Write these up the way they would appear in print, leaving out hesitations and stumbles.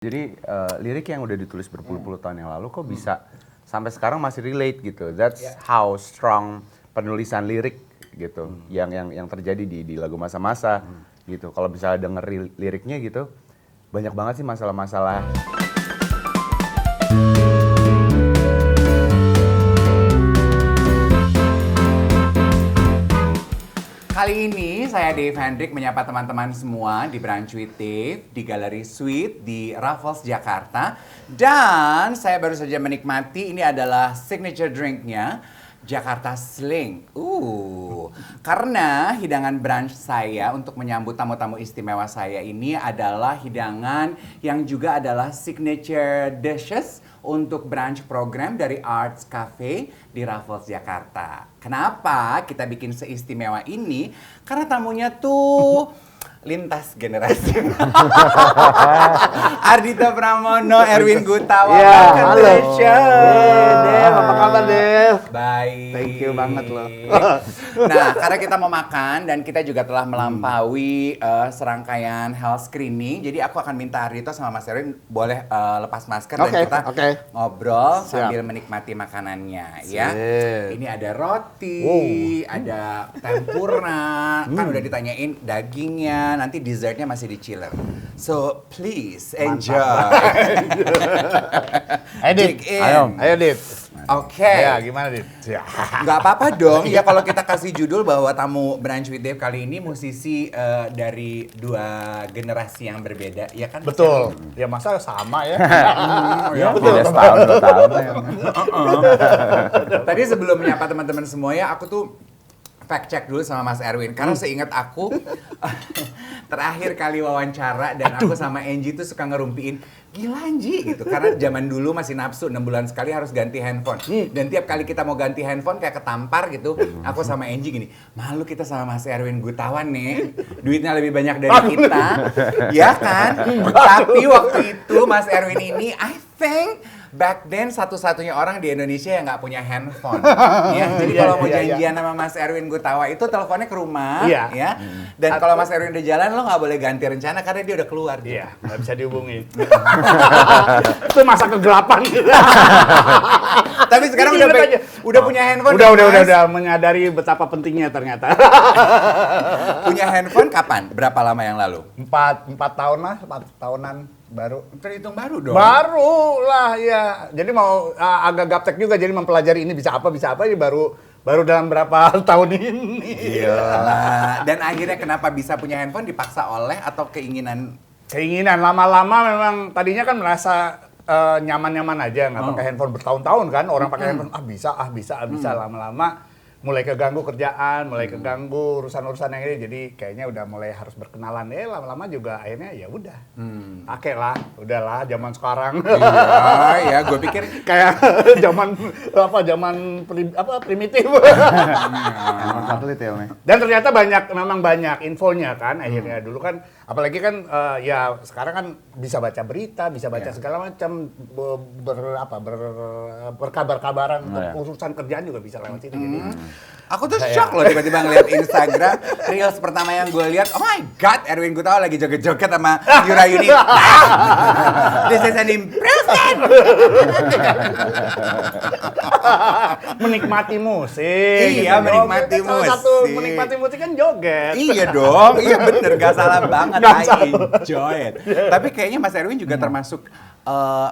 Jadi lirik yang udah ditulis berpuluh-puluh tahun yang lalu kok bisa sampai sekarang masih relate gitu. That's how strong penulisan lirik gitu. Yang terjadi di lagu masa-masa gitu. Kalau misalnya denger liriknya gitu, banyak banget sih masalah-masalah. Kali ini saya Dave Hendrik menyapa teman-teman semua di Brunch with Dave, di Galeri Suite, di Raffles, Jakarta. Dan saya baru saja menikmati, ini adalah signature drinknya, Jakarta Sling. Karena hidangan brunch saya untuk menyambut tamu-tamu istimewa saya ini adalah hidangan yang juga adalah signature dishes untuk brunch program dari Arts Cafe di Raffles, Jakarta. Kenapa kita bikin seistimewa ini? Karena tamunya tuh lintas generasi. Ardhito Pramono, Erwin Gutawa, halo. Dev, apa kabar Dev? Baik. Thank you banget loh. Nah, karena kita mau makan dan kita juga telah melampaui serangkaian health screening, jadi aku akan minta Ardhito sama Mas Erwin boleh lepas masker dan kita ngobrol sambil menikmati makanannya, ya. Ini ada roti, ada tempura, kan udah ditanyain dagingnya, nanti dessertnya masih di chiller. So please enjoy. Ayo Dit. Oke. Ya, gimana Dit? Nggak apa-apa dong ya kalau kita kasih judul bahwa tamu Brunch with Dave kali ini musisi dari dua generasi yang berbeda, ya kan? Betul. Ya masa sama ya? Ya, beda setahun, 2 tahun. Tadi sebelum menyapa teman-teman semua ya, aku tuh fact check dulu sama Mas Erwin karena seingat aku terakhir kali wawancara dan aku sama Angie tuh suka ngerumpiin gila Angie gitu karena zaman dulu masih nafsu 6 bulan sekali harus ganti handphone dan tiap kali kita mau ganti handphone kayak ketampar gitu aku sama Angie gini malu kita sama Mas Erwin Gutawan nih duitnya lebih banyak dari kita ya kan tapi waktu itu Mas Erwin ini I think back then satu-satunya orang di Indonesia yang nggak punya handphone. Ya, jadi kalau mau janjian sama Mas Erwin Gutawa itu teleponnya ke rumah, ya. Dan kalau Mas Erwin udah jalan lo nggak boleh ganti rencana karena dia udah keluar. Iya, nggak bisa dihubungi. Itu masa kegelapan. Tapi sekarang udah punya handphone. Udah menyadari betapa pentingnya ternyata. Punya handphone kapan? Berapa lama yang lalu? 4 tahun lah, 4 tahunan. Baru terhitung baru dong. Baru lah ya. Jadi mau agak gaptek juga jadi mempelajari ini bisa apa ya baru dalam berapa tahun ini. Iya. Dan akhirnya kenapa bisa punya handphone dipaksa oleh atau keinginan? Keinginan lama-lama memang tadinya kan merasa nyaman-nyaman aja nggak pakai handphone bertahun-tahun kan orang pakai handphone bisa lama-lama mulai keganggu kerjaan, mulai keganggu urusan-urusan yang ini, jadi kayaknya udah mulai harus berkenalan. Lama-lama juga akhirnya ya udah, pakai lah, udahlah zaman sekarang. Iya, gue pikir kayak zaman primitif. Satelit ya, Dan ternyata memang banyak infonya kan akhirnya dulu kan, apalagi kan ya sekarang kan bisa baca berita, bisa baca segala macam, berkabar-kabaran urusan kerjaan juga bisa lewat situ. Jadi aku tuh shock loh tiba-tiba ngeliat Instagram Reels pertama yang gue lihat, oh my god, Erwin Gutawa lagi joget-joget sama Yura Yunita. This is an improvement. Menikmati musik. Iya, menikmati musik. Salah satu menikmati musik kan joget. Iya dong, iya bener, gak salah banget. I enjoy it. Tapi kayaknya Mas Erwin juga termasuk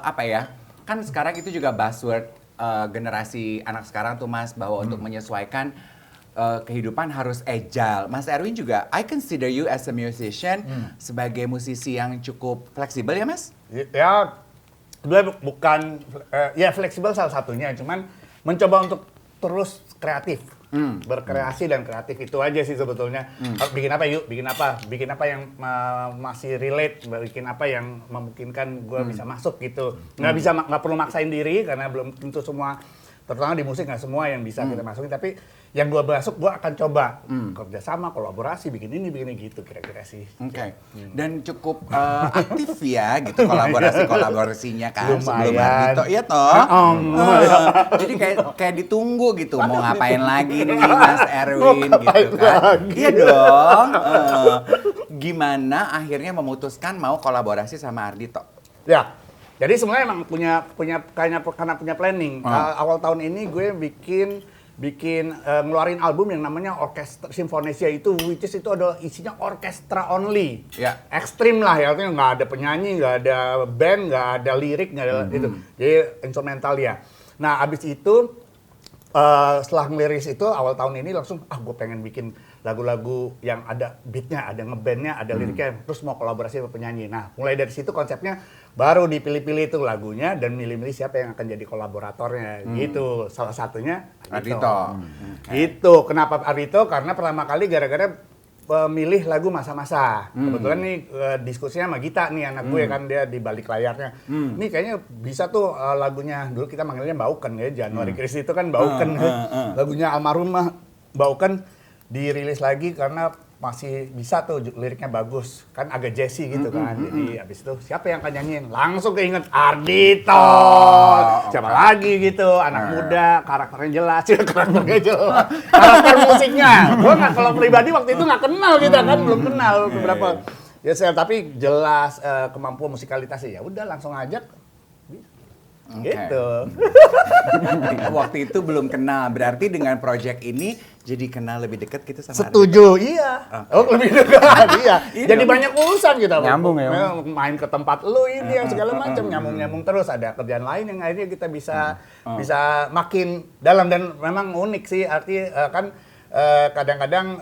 apa ya? Kan sekarang itu juga buzzword generasi anak sekarang tuh Mas bahwa untuk menyesuaikan kehidupan harus agile. Mas Erwin juga, I consider you as a musician sebagai musisi yang cukup fleksibel ya Mas? Ya, sebenarnya bukan ya fleksibel salah satunya, cuman mencoba untuk terus kreatif. Berkreasi dan kreatif itu aja sih sebetulnya. Bikin apa yang masih relate, bikin apa yang memungkinkan gue bisa masuk gitu. Nggak perlu maksain diri karena belum tentu semua, terutama di musik nggak semua yang bisa kita masukin, tapi yang gue masuk gue akan coba kerjasama, kolaborasi, bikin ini gitu kira-kira sih. Oke. Dan cukup aktif ya gitu kolaborasinya kan sebelum Ardhito. Iya toh. Jadi kayak ditunggu gitu mau ngapain lagi nih Mas Erwin gitu kan. Iya dong. Gimana akhirnya memutuskan mau kolaborasi sama Ardhito? Ya, jadi sebenarnya emang karena punya planning. Awal tahun ini gue bikin ngeluarin album yang namanya Orkestra Sinfonesia itu, which is itu adalah isinya orkestra only. Ya. Ekstrim lah ya, artinya nggak ada penyanyi, nggak ada band, nggak ada lirik, nggak ada itu. Jadi instrumental ya. Nah, abis itu setelah ngeliris itu awal tahun ini langsung gue pengen bikin lagu-lagu yang ada beatnya, ada ngebandnya, ada liriknya, terus mau kolaborasi sama penyanyi. Nah, mulai dari situ konsepnya baru dipilih-pilih itu lagunya dan milih-milih siapa yang akan jadi kolaboratornya gitu. Salah satunya Ardhito. Itu kenapa Ardhito? Karena pertama kali gara-gara milih lagu masa-masa. Kebetulan nih diskusinya sama Gita nih anak gue kan, dia di balik layarnya. Ini kayaknya bisa tuh lagunya, dulu kita manggilnya Bauken ya, Januari Kristi itu kan Bauken. Lagunya almarhumah Bauken dirilis lagi karena masih bisa tuh liriknya bagus. Kan agak jazzy gitu kan. Jadi abis itu siapa yang akan nyanyiin? Langsung keinget Ardhito. Siapa lagi gitu, anak muda, karakternya jelas, karakter musiknya. Gue nggak, kalau pribadi waktu itu nggak kenal kita kan, belum kenal beberapa. Ya tapi jelas kemampuan musikalitasnya, ya udah langsung ajak. Gitu. Waktu itu belum kenal, berarti dengan project ini jadi kenal lebih dekat gitu sama Setuju, iya. Oh, lebih dekat, iya. Jadi banyak urusan kita. Nyambung ya. Main ke tempat lu ini yang segala macam, nyambung terus. Ada kerjaan lain yang akhirnya kita bisa makin dalam, dan memang unik sih. Artinya kan kadang-kadang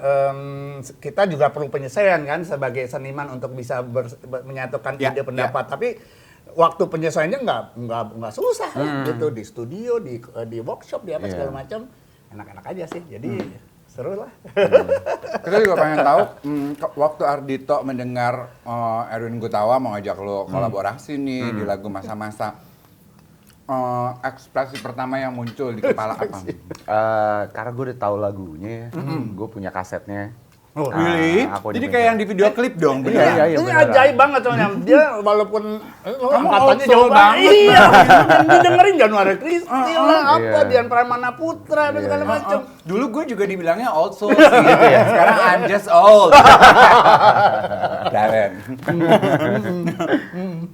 kita juga perlu penyesuaian kan sebagai seniman untuk bisa menyatukan ide pendapat. Tapi waktu penyesuaiannya nggak susah gitu, di studio, di workshop, di apa segala macam, enak-enak aja sih. Jadi seru lah. Kita juga pengen tahu waktu Ardhito mendengar Erwin Gutawa mau ngajak lo kolaborasi nih di lagu masa-masa, ekspresi pertama yang muncul di kepala apa? Karena gue udah tahu lagunya, gue punya kasetnya. Oh, Really? Jadi kayak yang di video klip dong, beneran? Iya, ini beneran. ajaib banget soalnya. Dia walaupun angkatannya old soul jauh banget. banget. Iya, dan didengerin Januari Kristi lah, apa, Iya. Dian Pramana Putra, apa segala macam. Dulu gue juga dibilangnya old soul sih, gitu ya. Sekarang I'm just old. Keren.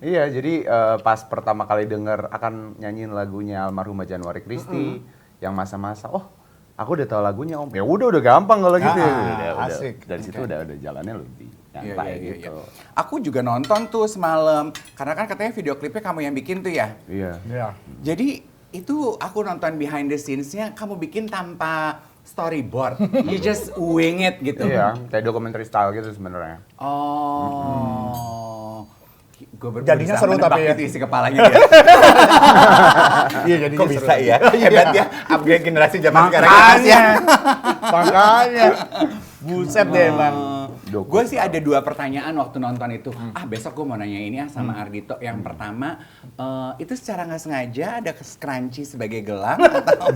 Iya, jadi pas pertama kali denger akan nyanyiin lagunya almarhumah Januari Kristi yang masa-masa, aku udah tahu lagunya Om. Ya udah gampang kalau gitu. Udah. Asik. Dari situ udah jalannya lebih nyantai gitu. Aku juga nonton tuh semalam, karena kan katanya video klipnya kamu yang bikin tuh ya. Iya. Iya. Jadi itu aku nonton behind the scenes-nya kamu bikin tanpa storyboard. You just wing it gitu. Iya, kayak dokumenter style gitu sebenarnya. Oh. Gue Jadinya seru tapi ya. itu isi kepalanya dia. Iya, jadinya Kok seru. bisa ya? Hebat ya. Upgrade generasi zaman sekarang. Makanya. Buset deh, Bang. Gue sih ada 2 pertanyaan waktu nonton itu. Besok gue mau nanya ini sama Ardhito. Yang pertama, itu secara nggak sengaja ada scrunchie sebagai gelang atau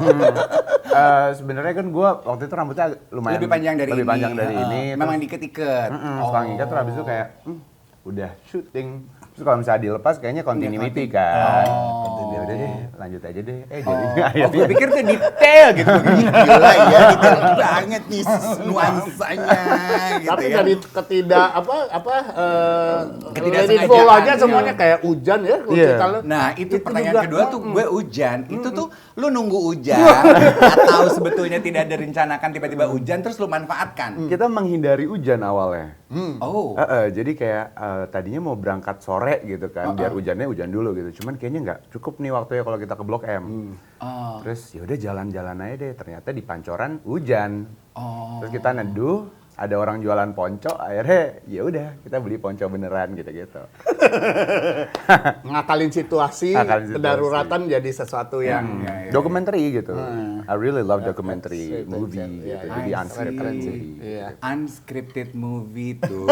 Sebenarnya kan gue waktu itu rambutnya lumayan lebih panjang dari lebih ini? panjang dari ini. Memang diikat-ikat. Setelah ngikat terus habis itu kayak udah syuting. Terus kalau misalnya dilepas kayaknya continuity kan. Ya udah deh, lanjut aja deh. Jadinya Gue pikir tuh detail gitu. Gila ya, detail banget nih nuansanya gitu. Tapi ya. dari Ketidaksengajaan, flow aja iya. semuanya kayak hujan ya. Kalau Iya. kita Nah, itu pertanyaan juga. kedua tuh gue hujan. Itu tuh lu nunggu hujan atau sebetulnya tidak ada rencanakan tiba-tiba hujan terus lu manfaatkan. kita menghindari hujan awalnya. Oh. Jadi kayak tadinya mau berangkat sore gitu kan, biar hujannya hujan dulu gitu. Cuman kayaknya nggak cukup nih waktunya kalau kita ke Blok M. Terus ya udah jalan-jalan aja deh. Ternyata di Pancoran hujan. Terus kita neduh, ada orang jualan ponco, akhirnya ya udah kita beli ponco beneran gitu-gitu. ngakalin situasi, kedaruratan jadi sesuatu yang Documentary gitu. I really love documentary movie Iya, gitu. Jadi unscripted sih. movie. Iya. Unscripted movie tuh.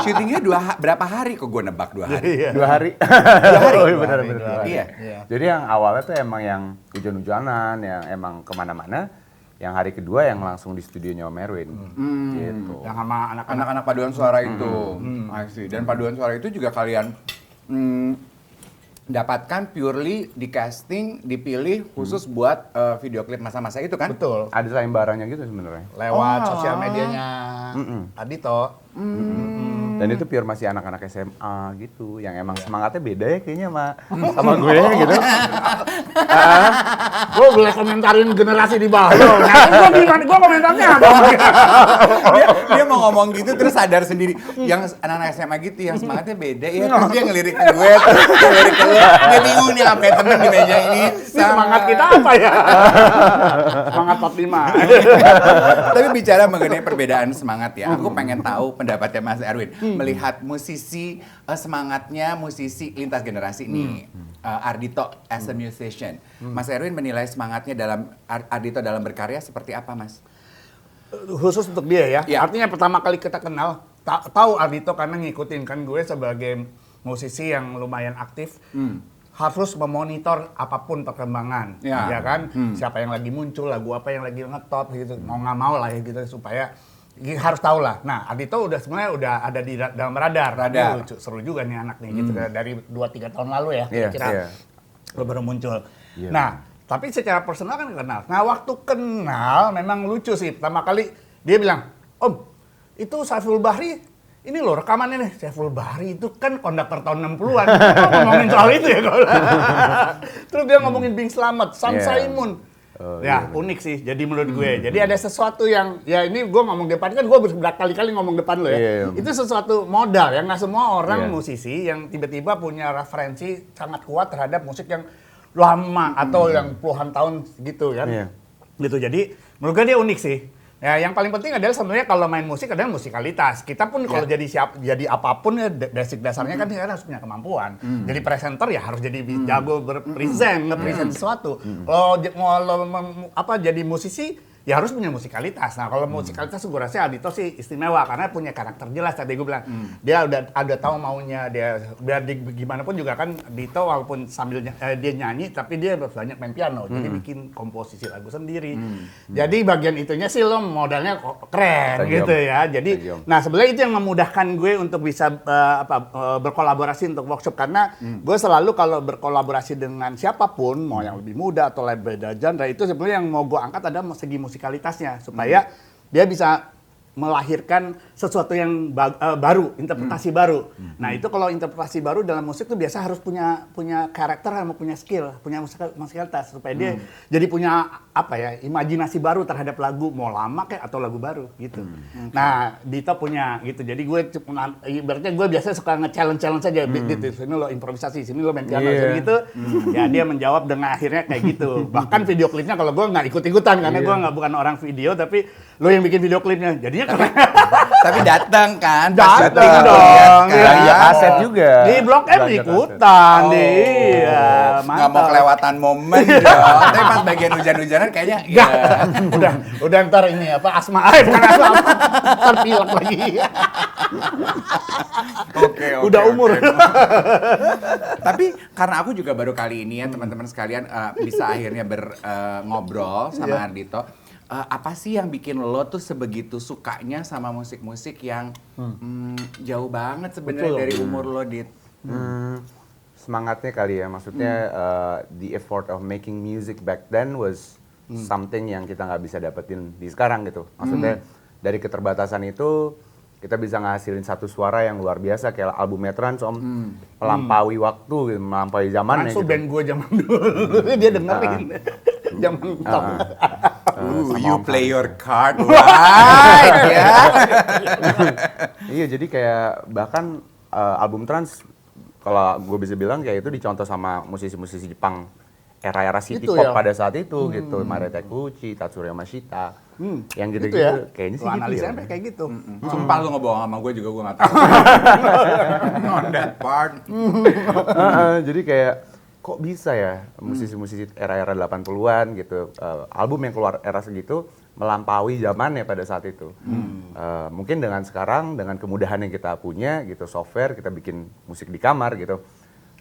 Syutingnya berapa hari kok gue nebak 2 hari? 2 hari. 2 hari? Oh, iya, bener. Iya. Jadi yang awalnya tuh emang yang hujan-hujanan, yang emang kemana-mana. Yang hari kedua yang langsung di studionya Om Erwin. Gitu. Yang sama anak-anak. Anak-anak paduan suara itu. I see. Dan paduan suara itu juga kalian dapatkan purely di casting, dipilih khusus buat video klip masa-masa itu kan? Betul. Ada sayembaranya gitu sebenarnya. Lewat sosial medianya Ardhito. Dan itu pure masih anak-anak SMA gitu, yang emang semangatnya beda ya kayaknya sama gue gitu. Gue boleh komentarin generasi di bawah lo. Nah, gue komentarnya apa? Dia mau ngomong gitu terus sadar sendiri. Yang anak-anak SMA gitu yang semangatnya beda ya. Terus dia ngelirik ke gue, terus dia ngelirik ke lo. Dia bingung nih apa temen di meja ini. Ini semangat kita apa ya? Semangat 45. Tapi bicara mengenai perbedaan semangat ya, aku pengen tahu pendapatnya Mas Erwin. Melihat musisi, semangatnya musisi lintas generasi nih. Ardhito as a musician. Mas Erwin menilai semangatnya Ardhito dalam berkarya seperti apa, Mas? Khusus untuk dia ya. Ya. Artinya pertama kali kita kenal, tahu Ardhito karena ngikutin kan gue sebagai musisi yang lumayan aktif. Harus memonitor apapun perkembangan, ya kan? Siapa yang lagi muncul, lagu apa yang lagi ngetop gitu, mau nggak mau lah ya gitu supaya harus tahu lah. Nah, Ardhito sebenarnya udah ada di dalam radar. Lucu, seru juga nih anak nih gitu dari 2-3 tahun lalu ya kira-kira baru muncul. Nah, tapi secara personal kan kenal. Nah, waktu kenal memang lucu sih. Pertama kali dia bilang, "Om, itu Saiful Bahri ini loh rekamannya nih, Saiful Bahri itu kan konduktor tahun 60-an. Ngomongin soal itu ya kalau. Terus dia ngomongin Bing Slamet, Sam Saimun. Unik sih jadi menurut gue. Jadi ada sesuatu yang, ya ini gue ngomong depan, kan gue berkali-kali ngomong depan lo ya. Itu sesuatu modal ya, nggak semua orang musisi yang tiba-tiba punya referensi sangat kuat terhadap musik yang lama atau yang puluhan tahun gitu kan. Gitu, jadi menurut gue dia unik sih. Ya, yang paling penting adalah sebenarnya kalau main musik adalah musikalitas. Kita pun kalau jadi apapun ya basic dasarnya kan kita harus punya kemampuan. Jadi presenter ya harus jadi jago berpresent, nge-present sesuatu. Kalau mau jadi musisi ya harus punya musikalitas. Nah, kalau musikalitas gue rasa Ardhito sih istimewa karena punya karakter jelas. Tadi gue bilang dia udah ada tahu maunya dia. Biar gimana pun juga kan Ardhito walaupun sambil dia nyanyi tapi dia banyak main piano. Jadi bikin komposisi lagu sendiri. Jadi bagian itunya sih lo modalnya keren gitu ya. Jadi nah sebenarnya itu yang memudahkan gue untuk bisa berkolaborasi untuk workshop karena gue selalu kalau berkolaborasi dengan siapapun mau yang lebih muda atau lebih beda genre itu sebenarnya yang mau gue angkat ada segi musikalitasnya supaya dia bisa melahirkan sesuatu yang baru, interpretasi baru. Nah itu kalau interpretasi baru dalam musik tuh biasa harus punya karakter sama punya skill, punya musikalitas supaya dia jadi punya imajinasi baru terhadap lagu mau lama kayak atau lagu baru gitu. Nah Dito punya gitu. Jadi gue ibaratnya gue biasanya suka nge-challenge saja gitu. Sini lo improvisasi, sini lo main piano gitu. Ya dia menjawab dengan akhirnya kayak gitu. Bahkan video klipnya kalau gue nggak ikut-ikutan karena gue bukan orang video tapi lo yang bikin video klipnya. Jadinya keren. Tapi datang kan? Datang dong. Ya, aset juga. Di Blok M ikutan. Iya, nggak mau kelewatan momen dong. Tapi pas bagian hujan-hujanan kayaknya udah ntar ini asma. Bukan asma. Ntar pilek lagi. Oke. Udah umur. Tapi karena aku juga baru kali ini ya teman-teman sekalian bisa akhirnya ngobrol sama Ardhito. Apa sih yang bikin lo tuh sebegitu sukanya sama musik-musik yang jauh banget sebenarnya dari umur lo, Dit? Semangatnya kali ya, maksudnya the effort of making music back then was something yang kita nggak bisa dapetin di sekarang gitu. Maksudnya dari keterbatasan itu kita bisa ngasilin satu suara yang luar biasa kayak albumnya Trans melampaui waktu, melampaui zaman. Langsung band gue zaman dulu dia dengerin. Zaman top. You play your card right ya. Iya, jadi kayak bahkan album Trans kalau gue bisa bilang kayak itu dicontoh sama musisi-musisi Jepang era-era city gitu pop ya? pada saat itu gitu. Maria Takeuchi, Tatsuya Mashita. Yang gitu-gitu ya? kayaknya sih Lo gitu analisanya ya. sampai kayak gitu. Sumpah lu ngebohong sama gue juga gue nggak tahu. On that part. Jadi kayak kok bisa ya musisi-musisi era-era 80-an gitu, album yang keluar era segitu melampaui zamannya pada saat itu. Mungkin dengan sekarang, dengan kemudahan yang kita punya gitu, software, kita bikin musik di kamar gitu,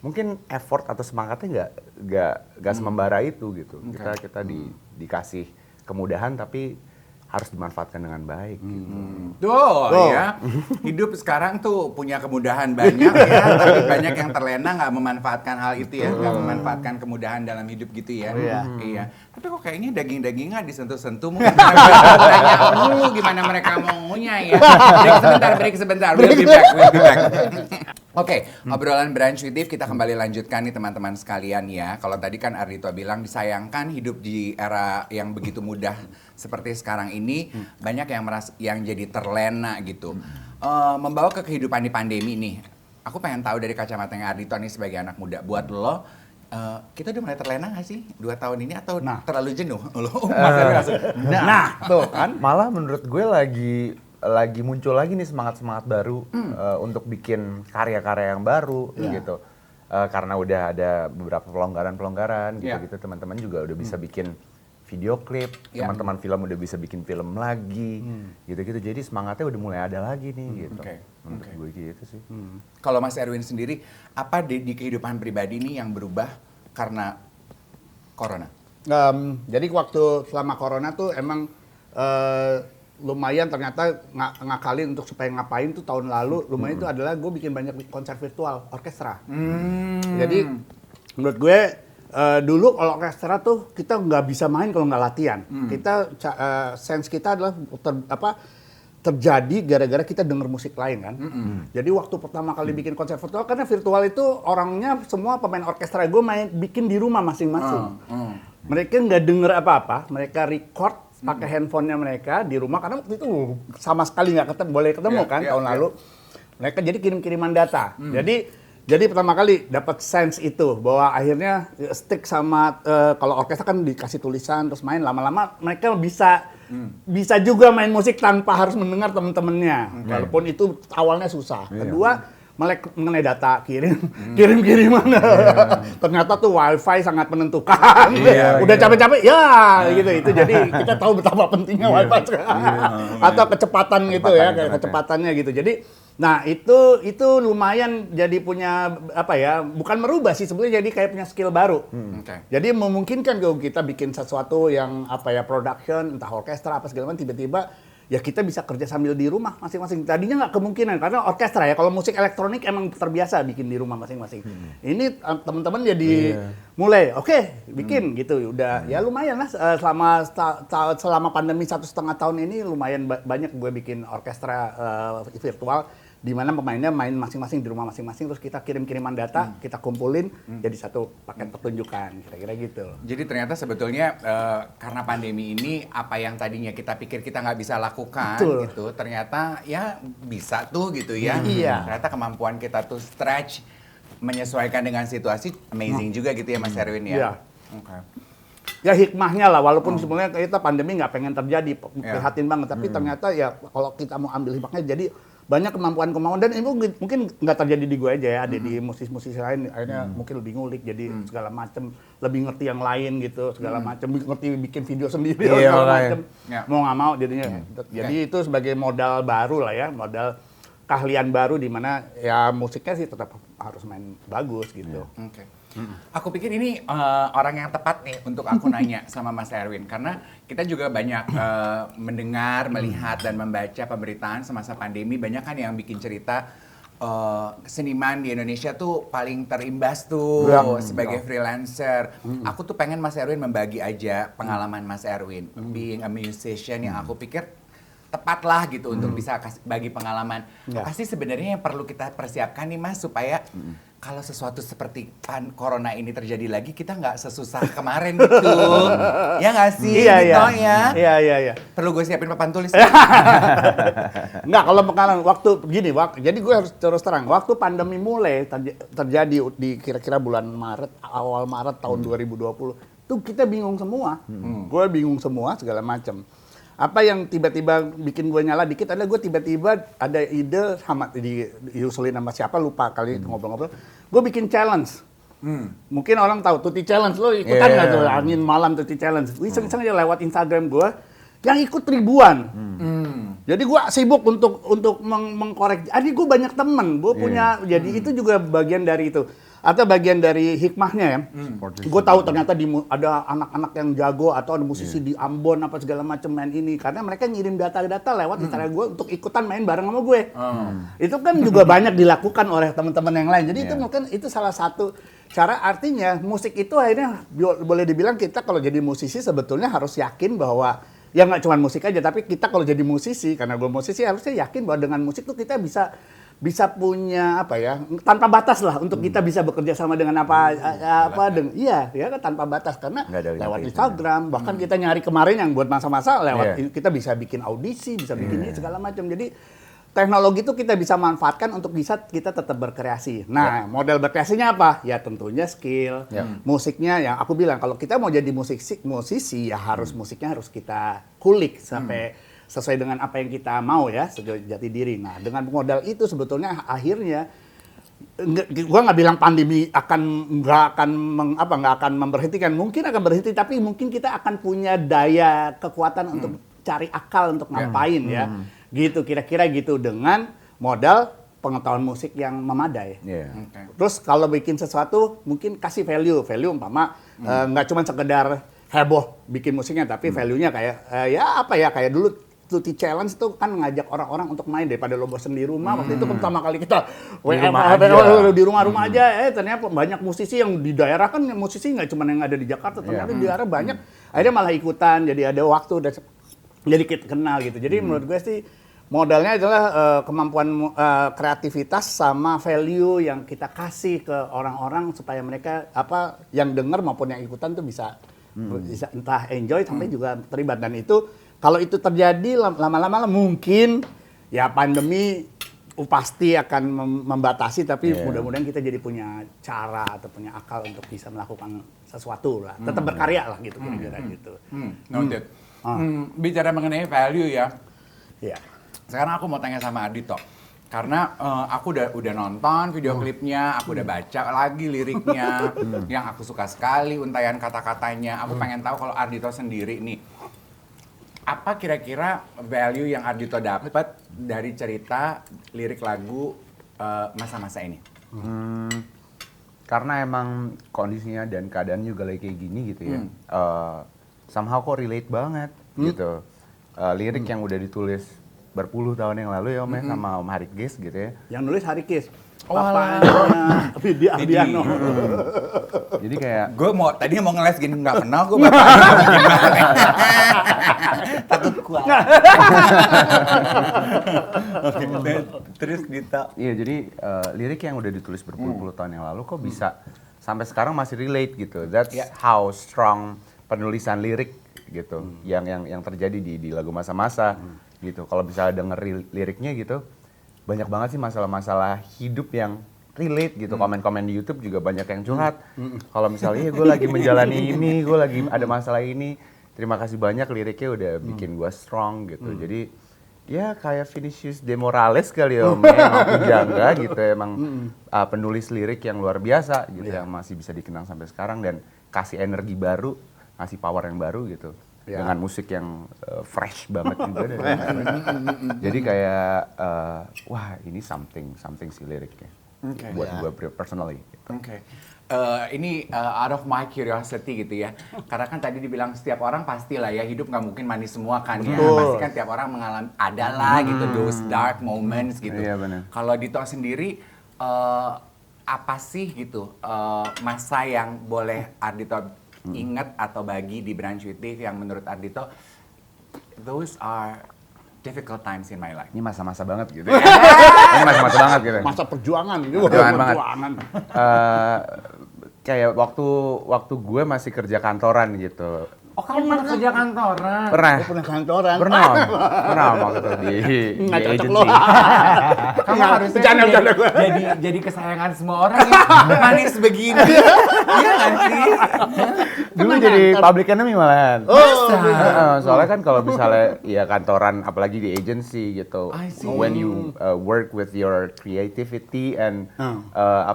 mungkin effort atau semangatnya nggak semembara itu gitu. Kita dikasih kemudahan tapi harus dimanfaatkan dengan baik. Gitu. Tuh ya, hidup sekarang tuh punya kemudahan banyak ya, tapi banyak yang terlena nggak memanfaatkan hal itu ya, nggak memanfaatkan kemudahan dalam hidup gitu ya. Iya. Tapi kok kayaknya daging-dagingan disentuh-sentuh, mungkin tanya dulu gimana mereka maunya ya. Break sebentar. We'll be back. Oke, obrolan Brunch with Div kita kembali lanjutkan nih teman-teman sekalian ya. Kalau tadi kan Ardhito bilang disayangkan hidup di era yang begitu mudah seperti sekarang ini, banyak yang jadi terlena gitu. Membawa ke kehidupan di pandemi nih, aku pengen tahu dari kacamatanya Ardhito nih sebagai anak muda, buat lo kita udah mulai terlena nggak sih 2 tahun ini atau terlalu jenuh? Tuh kan. Malah menurut gue lagi muncul lagi nih semangat baru untuk bikin karya-karya yang baru gitu. Karena udah ada beberapa pelonggaran gitu, teman-teman juga udah bisa bikin video klip, teman-teman film udah bisa bikin film lagi, gitu-gitu. Jadi semangatnya udah mulai ada lagi nih gitu. Menurut gue gitu sih. Kalau Mas Erwin sendiri, apa di kehidupan pribadi nih yang berubah karena corona? Jadi waktu selama corona tuh emang lumayan ternyata ngakalin untuk supaya ngapain tuh tahun lalu lumayan itu adalah gue bikin banyak konser virtual orkestra. Jadi menurut gue dulu kalau orkestra tuh kita nggak bisa main kalau nggak latihan. Kita sense kita adalah terjadi gara-gara kita denger musik lain kan. Jadi waktu pertama kali bikin konser virtual, karena virtual itu orangnya semua pemain orkestra gue bikin di rumah masing-masing. Mereka nggak denger apa-apa, mereka record pakai handphonenya mereka di rumah karena waktu itu sama sekali nggak boleh ketemu kan tahun lalu. Mereka jadi kirim-kiriman data. Jadi pertama kali dapat sense itu bahwa akhirnya stick sama kalau orkestra kan dikasih tulisan terus main lama-lama mereka bisa juga main musik tanpa harus mendengar temen-temennya. Walaupun itu awalnya susah. Kedua mengenai data kirim-kiriman. Ternyata tuh wifi sangat menentukan. Udah capek-capek gitu itu. Jadi kita tahu betapa pentingnya wifi sekarang. Atau kecepatan gitu kecepatannya gitu. Jadi nah itu lumayan jadi punya bukan merubah sih sebetulnya, jadi kayak punya skill baru. Jadi memungkinkan kita bikin sesuatu yang production entah orkestra apa segala macam, tiba-tiba ya kita bisa kerja sambil di rumah masing-masing. Tadinya nggak kemungkinan karena orkestra ya, kalau musik elektronik emang terbiasa bikin di rumah masing-masing. Ini teman-teman jadi mulai bikin gitu. Udah ya lumayan lah selama pandemi 1,5 tahun ini lumayan banyak gue bikin orkestra virtual di mana pemainnya main masing-masing di rumah masing-masing, terus kita kirim-kiriman data, kita kumpulin jadi satu paket pertunjukan, kira-kira gitu. Jadi ternyata sebetulnya karena pandemi ini apa yang tadinya kita pikir kita nggak bisa lakukan gitu, ternyata ya bisa tuh gitu ya. Ternyata kemampuan kita tuh stretch, menyesuaikan dengan situasi, amazing juga gitu ya Mas Erwin ya. Ya hikmahnya lah, walaupun sebenarnya kita pandemi nggak pengen terjadi, prihatin banget, tapi ternyata ya kalau kita mau ambil hikmahnya jadi banyak kemampuan dan itu mungkin nggak terjadi di gue aja ya, ada di musisi-musisi lain akhirnya mungkin lebih ngulik jadi segala macem, lebih ngerti yang lain gitu segala macem, ngerti bikin video sendiri segala macem, mau nggak mau jadinya. Jadi itu sebagai modal baru lah ya, modal keahlian baru di mana ya musiknya sih tetap harus main bagus gitu. Aku pikir ini orang yang tepat nih untuk aku nanya sama Mas Erwin, karena kita juga banyak mendengar, melihat dan membaca pemberitaan semasa pandemi, banyak kan yang bikin cerita seniman di Indonesia tuh paling terimbas tuh sebagai freelancer. Aku tuh pengen Mas Erwin membagi aja pengalaman Mas Erwin being a musician yang aku pikir tepat lah gitu untuk bisa bagi pengalaman. Apa sih sebenarnya yang perlu kita persiapkan nih Mas supaya kalau sesuatu seperti corona ini terjadi lagi kita nggak sesusah kemarin gitu. Ya nggak sih? Iya. Perlu gue siapin papan tulis. Nggak, kalau pengalaman jadi gue harus terus terang. Waktu pandemi mulai terjadi di kira-kira bulan awal Maret tahun 2020, tuh kita bingung semua. Gue bingung semua segala macam. Apa yang tiba-tiba bikin gue nyala dikit adalah gue tiba-tiba ada ide sama diusulin sama siapa lupa kali ngobrol-ngobrol. Gue bikin challenge. Mungkin orang tahu Tuti Challenge, lo ikutan nggak tuh angin malam Tuti Challenge? Gue iseng-iseng aja lewat Instagram gue, yang ikut ribuan. Jadi gue sibuk untuk mengkorek. Gue banyak temen, gue punya. Jadi itu juga bagian dari itu. atau bagian dari hikmahnya ya. Gue tahu ternyata ada anak-anak yang jago atau ada musisi di Ambon apa segala macam main ini karena mereka ngirim data-data lewat Instagram gue untuk ikutan main bareng sama gue. Itu kan juga banyak dilakukan oleh teman-teman yang lain. Jadi itu mungkin itu salah satu cara, artinya musik itu akhirnya boleh dibilang kita kalau jadi musisi sebetulnya harus yakin bahwa ya nggak cuma musik aja, tapi kita kalau jadi musisi, karena gue musisi harusnya yakin bahwa dengan musik tuh kita bisa punya apa ya, tanpa batas lah untuk kita bisa bekerja sama dengan iya kan tanpa batas karena lewat Instagram bahkan kita nyari kemarin yang buat masa-masa lewat kita bisa bikin audisi, bisa bikin ini segala macam. Jadi teknologi itu kita bisa manfaatkan untuk bisa kita tetap berkreasi. Nah, model berkreasinya apa? Ya tentunya skill. Musiknya yang aku bilang kalau kita mau jadi musisi ya harus musiknya harus kita kulik sampai sesuai dengan apa yang kita mau ya, jati diri. Nah, dengan modal itu sebetulnya akhirnya gua nggak bilang pandemi nggak akan memberhentikan, mungkin akan berhenti, tapi mungkin kita akan punya daya kekuatan untuk cari akal untuk ngapain ya. Gitu kira-kira gitu dengan modal pengetahuan musik yang memadai. Terus kalau bikin sesuatu mungkin kasih value umpama nggak cuma sekedar heboh bikin musiknya, tapi value-nya kayak kayak dulu Tuti Challenge itu kan ngajak orang-orang untuk main daripada lo bosen di rumah. Waktu itu pertama kali kita di rumah-rumah aja, ternyata banyak musisi yang di daerah kan musisi nggak cuma yang ada di Jakarta, ternyata di daerah banyak. Akhirnya malah ikutan, jadi ada waktu, jadi kita kenal gitu. Jadi menurut gue sih modalnya adalah kemampuan kreativitas sama value yang kita kasih ke orang-orang supaya mereka yang dengar maupun yang ikutan tuh bisa entah enjoy sampai juga terlibat. Dan itu kalau itu terjadi lama-lama mungkin ya pandemi pasti akan membatasi, tapi mudah-mudahan kita jadi punya cara atau punya akal untuk bisa melakukan sesuatu lah, tetap berkarya lah gitu kira-kira gitu. Noted. Bicara mengenai value ya. Iya. Sekarang aku mau tanya sama Ardhito. Karena aku udah nonton video klipnya, aku udah baca lagi liriknya, yang aku suka sekali untayan kata-katanya. Aku pengen tahu kalau Ardhito sendiri nih, apa kira-kira value yang Ardhito dapat dari cerita lirik lagu masa-masa ini? Karena emang kondisinya dan keadaan juga lagi kayak gini gitu ya. Somehow kok relate banget gitu. Lirik yang udah ditulis berpuluh tahun yang lalu ya Om ya, sama Om Harikis gitu ya. Yang nulis Harikis. Papanya Vidi Ardiano. Jadi kayak gue tadinya mau ngeles gini, nggak kenal gue bapaknya gimana. Takut kuat. Terus Dita. Iya, jadi lirik yang udah ditulis berpuluh-puluh tahun yang lalu kok bisa sampai sekarang masih relate gitu. That's how strong penulisan lirik gitu. Yang terjadi di lagu masa-masa gitu. Kalau bisa denger liriknya gitu, banyak banget sih masalah-masalah hidup yang relate gitu. Komen-komen di YouTube juga banyak yang curhat. Kalau misalnya gue lagi menjalani ini, gue lagi ada masalah ini, terima kasih banyak liriknya udah bikin gue strong gitu. Jadi ya kayak Vinicius de Morales kali ya Om, emang penjangga gitu, emang penulis lirik yang luar biasa gitu, yang masih bisa dikenang sampai sekarang dan kasih energi baru, ngasih power yang baru gitu. Dengan musik yang fresh banget juga. Jadi kayak wah ini something sih liriknya. Buat gue personally. Gitu. Ini out of my curiosity gitu ya. Karena kan tadi dibilang setiap orang pastilah ya hidup nggak mungkin manis semua kan ya. Pasti kan tiap orang mengalami adalah gitu those dark moments gitu. Iya, benar. Kalau Dito sendiri apa sih gitu masa yang boleh Ardhito ingat atau bagi di Brancuitive yang menurut Ardhito those are difficult times in my life. Ini masa-masa banget gitu. Ini masa-masa banget gitu. Masa perjuangan gitu. Perjuangan. Kayak waktu gue masih kerja kantoran gitu. Oh, kamu pernah kerja kantoran? Pernah. Pernah kantoran. Pernah waktu itu di agency. Kamu harusnya jadi kesayangan semua orang ya. Manis begini. Iya nggak sih? Dulu jadi public enemy malahan. Masa? Soalnya kan kalau misalnya ya kantoran, apalagi di agency gitu, when you work with your creativity and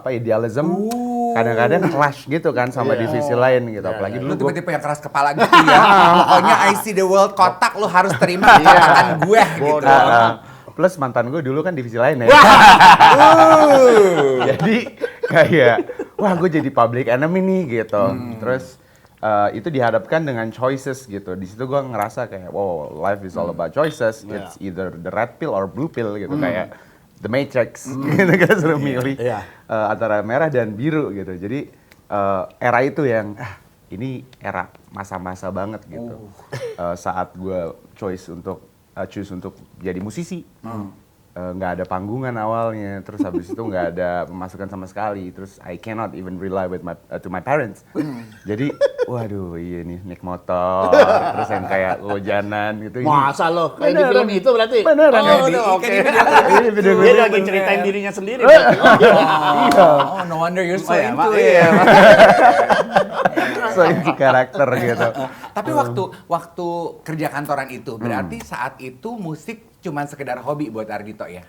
idealism, kadang-kadang clash gitu kan sama divisi lain gitu. Apalagi dulu lu tiba-tiba yang keras kepala gitu ya. Pokoknya I see the world kotak, lu harus terima kata gue gitu. Plus mantan gue dulu kan divisi lain ya. Jadi kayak wah gue jadi public enemy nih gitu. Terus itu dihadapkan dengan choices gitu. Di situ gue ngerasa kayak wow, life is all about choices. It's either the red pill or blue pill gitu, kayak The Matrix gitu kan, suruh milih antara merah dan biru gitu. Jadi era itu yang ini era masa-masa banget gitu. Saat gue choose untuk jadi musisi. Nggak ada panggungan awalnya, terus habis itu nggak ada pemasukan sama sekali, terus I cannot even rely to my parents. Jadi, waduh, iya nih naik motor, terus yang kayak hujanan gitu. Masa lo kayak di film itu berarti? Beneran. Oke. Ini video Dia lagi ceritain dirinya sendiri. Iya. Oh, no wonder you're so ya, into iya. it. So ini karakter gitu. Tapi waktu kerja kantoran itu, berarti saat itu musik cuman sekedar hobi buat Ardhito ya?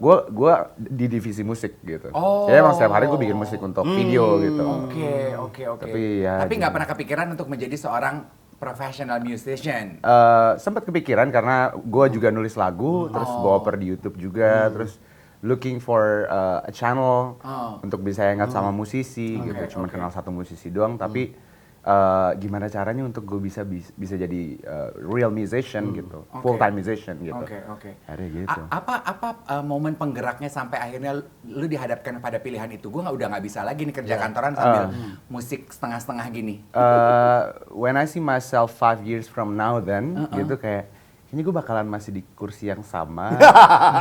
Gue di divisi musik gitu. Oh. Jadi emang setiap hari gue bikin musik untuk video gitu. Oke. Tapi ya, Tapi nggak pernah kepikiran untuk menjadi seorang professional musician? Sempat kepikiran karena gue juga nulis lagu, terus gue oper di YouTube juga, terus looking for a channel untuk bisa hangout sama musisi gitu. Cuma kenal satu musisi doang, tapi gimana caranya untuk gue bisa jadi real musician gitu, full time musician gitu. Oke. Akhirnya gitu. Apa momen penggeraknya sampai akhirnya lu dihadapkan pada pilihan itu? Gue udah nggak bisa lagi nih kerja kantoran sambil musik setengah-setengah gini. When I see myself 5 years from now then, gitu kayak kayaknya gue bakalan masih di kursi yang sama,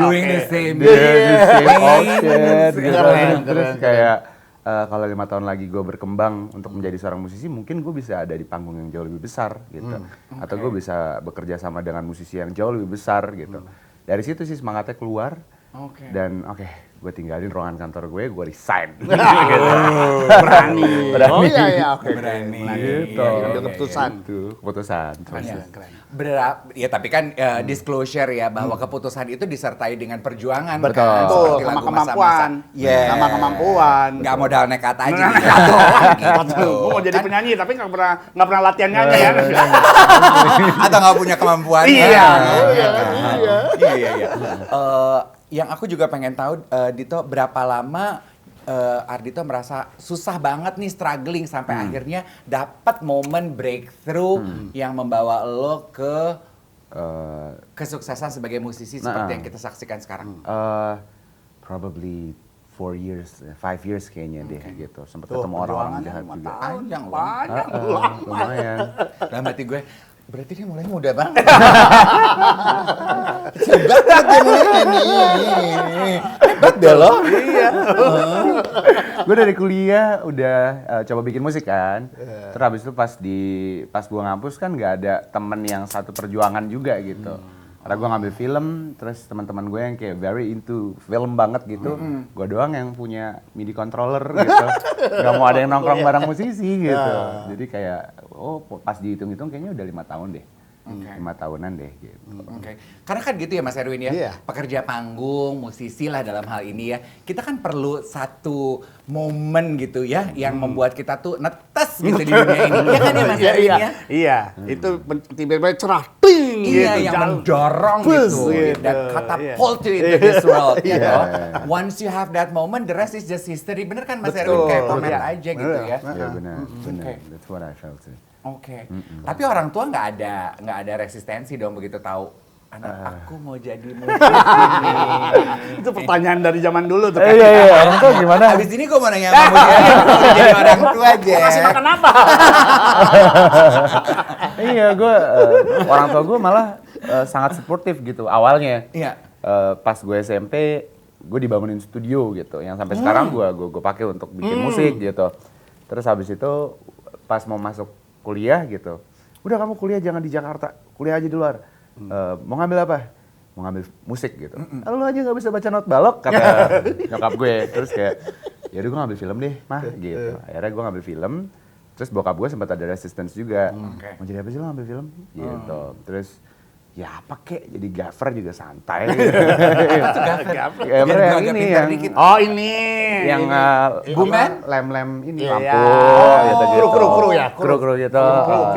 Doing the same old shit, gitu. Keren, Terus keren, kayak kalau 5 tahun lagi gue berkembang untuk menjadi seorang musisi, mungkin gue bisa ada di panggung yang jauh lebih besar gitu, atau gue bisa bekerja sama dengan musisi yang jauh lebih besar gitu. Dari situ sih semangatnya keluar. Dan gue tinggalin ruangan kantor gue resign. Berani. Oh iya, oke. Berani. Gitu. Ambil keputusan. Itu keputusan. Keren. Ya tapi kan disclosure ya bahwa keputusan itu disertai dengan perjuangan. Betul. Kan? Betul, Seperti sama lagu kemampuan. masa-masa. Sama kemampuan. Nggak modal nekat aja gitu. Gue mau jadi penyanyi tapi nggak pernah latihan nyanyi ya. Atau nggak punya kemampuan. Iya. Iya. Yang aku juga pengen tahu, Dito, berapa lama Ardhito merasa susah banget nih struggling sampai akhirnya dapat momen breakthrough yang membawa lo ke kesuksesan sebagai musisi seperti yang kita saksikan sekarang. Probably 4 years, 5 years kayaknya deh gitu. Sempat ketemu orang-orang jahat juga. Panjang loh. Banyak. Lumayan. Dalam hati gue, berarti dia mulai muda banget. Kecil banget dia mulai nih. Hebat deh lo. Iya. Gue dari kuliah udah coba bikin musik kan. Terus habis itu pas gue ngampus kan nggak ada temen yang satu perjuangan juga gitu. Karena gue ngambil film, terus teman-teman gue yang kayak very into film banget gitu. Gue doang yang punya MIDI controller gitu. Gak mau ada yang nongkrong bareng musisi gitu. Jadi kayak, pas dihitung-hitung kayaknya udah 5 tahun deh. 5 tahunan deh gitu. Karena kan gitu ya Mas Erwin ya, Iya. pekerja panggung, musisi lah dalam hal ini ya. Kita kan perlu satu momen gitu ya, yang membuat kita tuh netes gitu di dunia ini. Iya kan ya Mas Erwin ya? Iya, itu tiba-tiba cerah, ting, Iya, gitu, yang jalan. mendorong Bus, gitu, gitu. that catapult you into this world, you Iya. know. Once you have that moment, the rest is just history. Bener kan Mas Betul. Erwin, kayak komen Iya. aja gitu ya. Iya benar. Oke. That's what I felt too. Oke. Tapi orang tua nggak ada resistensi dong begitu tahu anak aku mau jadi musisi nih. Itu pertanyaan dari zaman dulu tuh. Iya, orang tua gimana? Habis ini gue mau nanya sama mau jadi orang tua aja. Kasih makan apa? Iya, orang tua gue malah sangat suportif gitu awalnya. Iya. Pas gue SMP, gue dibangunin studio gitu, yang sampai sekarang gue pakai untuk bikin musik gitu. Terus habis itu pas mau masuk kuliah gitu, udah kamu kuliah jangan di Jakarta, kuliah aja di luar. Mau ngambil apa? Mau ngambil musik gitu. Lu aja nggak bisa baca not balok kata nyokap gue. Terus kayak, ya udah gue ngambil film deh, mah gitu. Akhirnya gue ngambil film. Terus bokap gue sempat ada resistance juga. Mau jadi apa sih lo ngambil film? Gitu. Terus ya apa kek, jadi gaffer juga santai. Gaffer yang ini yang Oh ini. yang Bumen? lem-lem ini Iya. lampu Oh, gitu-gitu. kru ya? Kru gitu.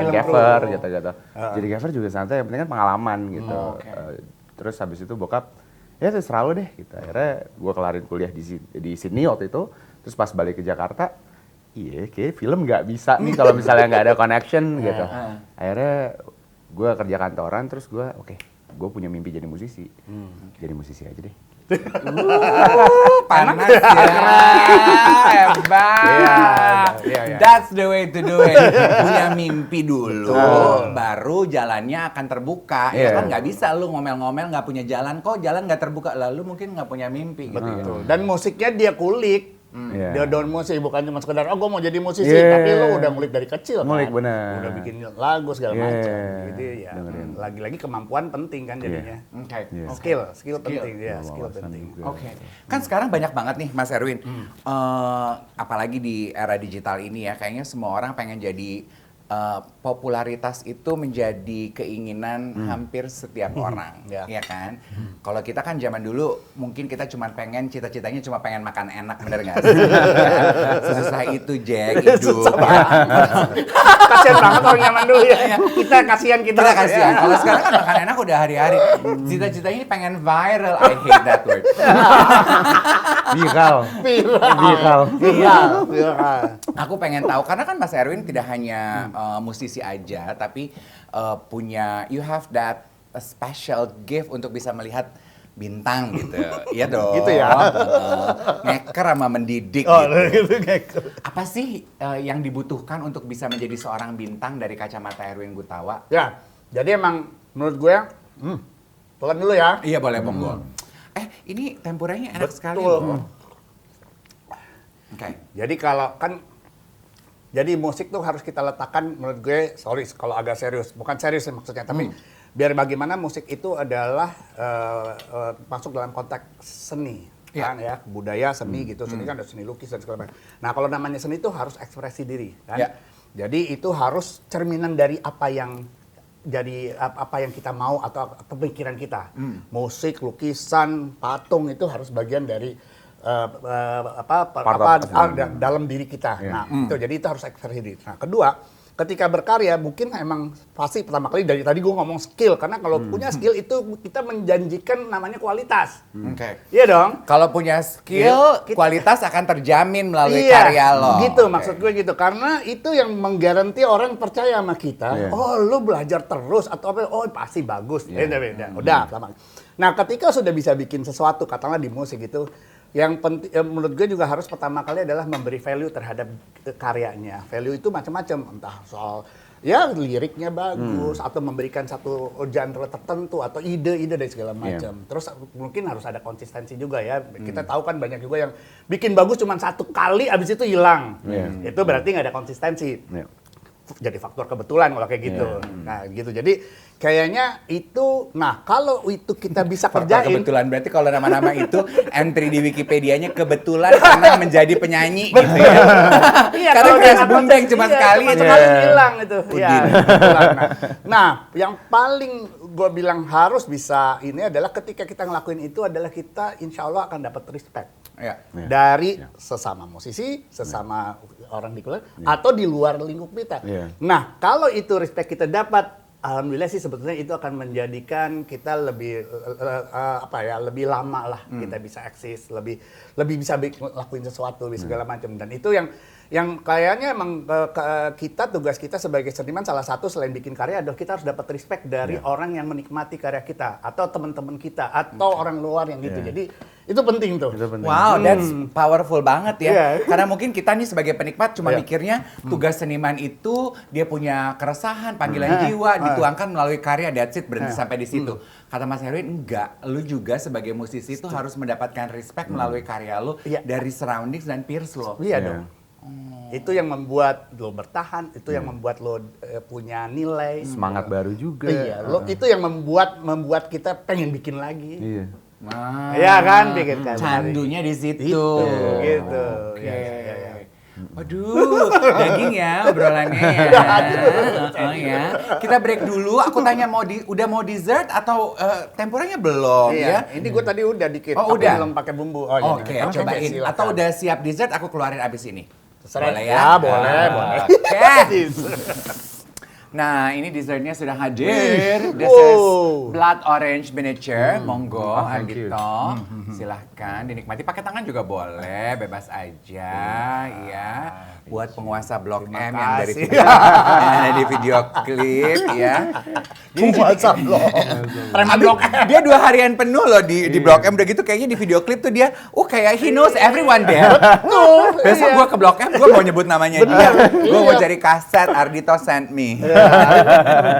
Film Gaffer kru. gitu-gitu. Jadi gaffer juga santai, yang penting kan pengalaman gitu. Terus habis itu bokap, ya terserah lo deh gitu. Akhirnya gue kelarin kuliah di Sydney waktu itu. Terus Terus pas balik ke Jakarta, iya kayak film nggak bisa nih kalau misalnya nggak ada connection gitu. Akhirnya gue kerja kantoran, terus gue punya mimpi jadi musisi. Jadi musisi aja deh. Panas ya, hebat. Iya. That's the way to do it. Punya mimpi dulu, baru jalannya akan terbuka. Ya Iya. kan nggak bisa lu ngomel-ngomel nggak punya jalan, kok jalan nggak terbuka, lalu mungkin nggak punya mimpi gitu ya. Betul. Dan musiknya dia kulik. Iya. Dia down musik, bukan cuma sekedar gue mau jadi musisi, Iya. tapi lo udah ngulik dari kecil kan. Ngulik, benar. Udah bikin lagu segala Iya. macam. Jadi ya Dengerin. lagi-lagi kemampuan penting kan jadinya. Oke. Iya. Skill penting ya, skill Wawasan penting. juga. Oke, kan sekarang banyak banget nih Mas Erwin, apalagi di era digital ini ya, kayaknya semua orang pengen jadi popularitas itu menjadi keinginan hampir setiap orang, Ya. ya kan? Kalau kita kan zaman dulu mungkin kita cuma pengen cita-citanya cuma pengen makan enak, bener nggak sih? Sesusah itu Jack hidup. Kasian banget orang zaman dulu ya. Kita kasihan kita. Kita kasihan. Kalau sekarang kan makan enak udah hari-hari. Cita-citanya pengen viral. I hate that word. Viral. Iya. Aku pengen tahu karena kan Mas Erwin tidak hanya musisi aja, tapi punya you have that special gift untuk bisa melihat bintang gitu. Iya dong. Gitu ya. Ngeker sama mendidik Oh, gitu. gitu. Apa sih yang dibutuhkan untuk bisa menjadi seorang bintang dari kacamata Erwin Gutawa? Ya, jadi emang menurut gue, pelan dulu ya. Iya boleh monggo. Ini tempuranya enak sekali Betul. loh. Oke. Jadi kalau kan, jadi musik tuh harus kita letakkan menurut gue, sorry kalau agak serius, bukan serius maksudnya, tapi biar bagaimana musik itu adalah masuk dalam konteks seni, kan ya, budaya seni gitu, seni kan ada seni lukis dan segala macam. Nah kalau namanya seni itu harus ekspresi diri, kan. Ya. Jadi itu harus cerminan dari apa yang jadi apa yang kita mau atau pemikiran kita. Musik, lukisan, patung itu harus bagian dari dalam diri kita. Iya. Nah, itu jadi itu harus ekspresi diri. Nah, kedua, ketika berkarya mungkin emang pasti pertama kali dari tadi gue ngomong skill, karena kalau punya skill itu kita menjanjikan namanya kualitas. Oke. Iya dong? Kalau punya skill, kualitas akan terjamin melalui Iya, karya lo. gitu Oke. maksud gue gitu. Karena itu yang menggaranti orang percaya sama kita. Iya. Oh, lu belajar terus atau apa? Oh, pasti bagus. Beda. Udah, lama. Nah, ketika sudah bisa bikin sesuatu, katakanlah di musik itu, yang penting menurut gue juga harus pertama kali adalah memberi value terhadap karyanya. Value itu macam-macam, entah soal ya liriknya bagus atau memberikan satu genre tertentu atau ide-ide dan segala macam. Terus mungkin harus ada konsistensi juga ya. Kita tahu kan banyak juga yang bikin bagus cuma satu kali abis itu hilang. Itu berarti nggak ada konsistensi. Jadi faktor kebetulan kalau kayak gitu. Nah, gitu. Jadi kayaknya itu, nah kalau itu kita bisa Faktor kerjain. kebetulan berarti kalau nama-nama itu entry di Wikipedia-nya kebetulan karena menjadi penyanyi gitu ya. Iya, Karena kalau Gas nggak Bumbeng konsisten, cuma iya, sekali cuma aja. sekali hilang itu. Udin. Ya, kebetulan. Nah, yang paling gue bilang harus bisa ini adalah ketika kita ngelakuin itu adalah kita insya Allah akan dapat respect. Ya. Dari sesama musisi, sesama orang di keluarga, atau di luar lingkup kita. Nah, kalau itu respect kita dapat, alhamdulillah sih sebetulnya itu akan menjadikan kita lebih lebih lama lah kita bisa eksis, lebih bisa lakuin sesuatu segala macam. Dan itu yang kayaknya emang tugas kita sebagai seniman salah satu selain bikin karya adalah kita harus dapat respect dari orang yang menikmati karya kita atau teman-teman kita atau orang luar yang gitu. Jadi itu penting tuh. Wow, that's powerful banget ya. Iya. Karena mungkin kita nih sebagai penikmat cuma Iya. mikirnya tugas seniman itu dia punya keresahan, panggilan jiwa, dituangkan melalui karya, that's it, berhenti sampai di situ. Kata Mas Erwin, enggak. Lu juga sebagai musisi itu harus mendapatkan respect melalui karya lu dari surroundings dan peers lo. Iya dong. Itu yang membuat lo bertahan, itu yang membuat lo punya nilai. Semangat baru juga. Iya, itu yang membuat kita pengen bikin lagi. Iya. Wah. Iya kan, bikin kan. Candunya di situ. Gitu. Oke. Ya. Waduh, daging ya obrolannya ya. Oh ya. Kita break dulu. Aku tanya udah mau dessert atau tempuranya belum ya? Ini gue tadi udah dikit, Oh, tapi udah? belum pakai bumbu. Oke, cobain. Atau udah siap dessert aku keluarin abis ini. Terserah. Boleh Ya, boleh. Oke. Nah, ini dessertnya sudah hadir. This is blood orange miniature. Monggo, thank you. Ardhito. Silahkan dinikmati. Pakai tangan juga boleh, bebas aja. Ya. Buat penguasa Blok M yang dari di video klip ya. Penguasa Blok M. Preman Blok M. Dia 2 harian penuh loh di Blok M. Udah gitu kayaknya di video klip tuh dia, kayak he knows everyone there. Besok gua ke Blok M, gua mau nyebut namanya dia. Gua mau cari kaset, Ardhito send me.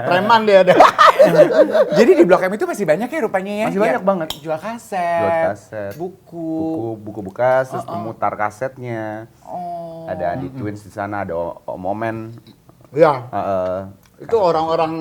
Preman dia ada. Jadi di Blok M itu masih banyak ya rupanya ya? Masih banyak banget. Jual kaset, Buat kaset, buku. buku bekas, terus pemutar kasetnya. Ada Adi Twins di sana, ada Om Omen. Ya, Heeh. itu orang-orang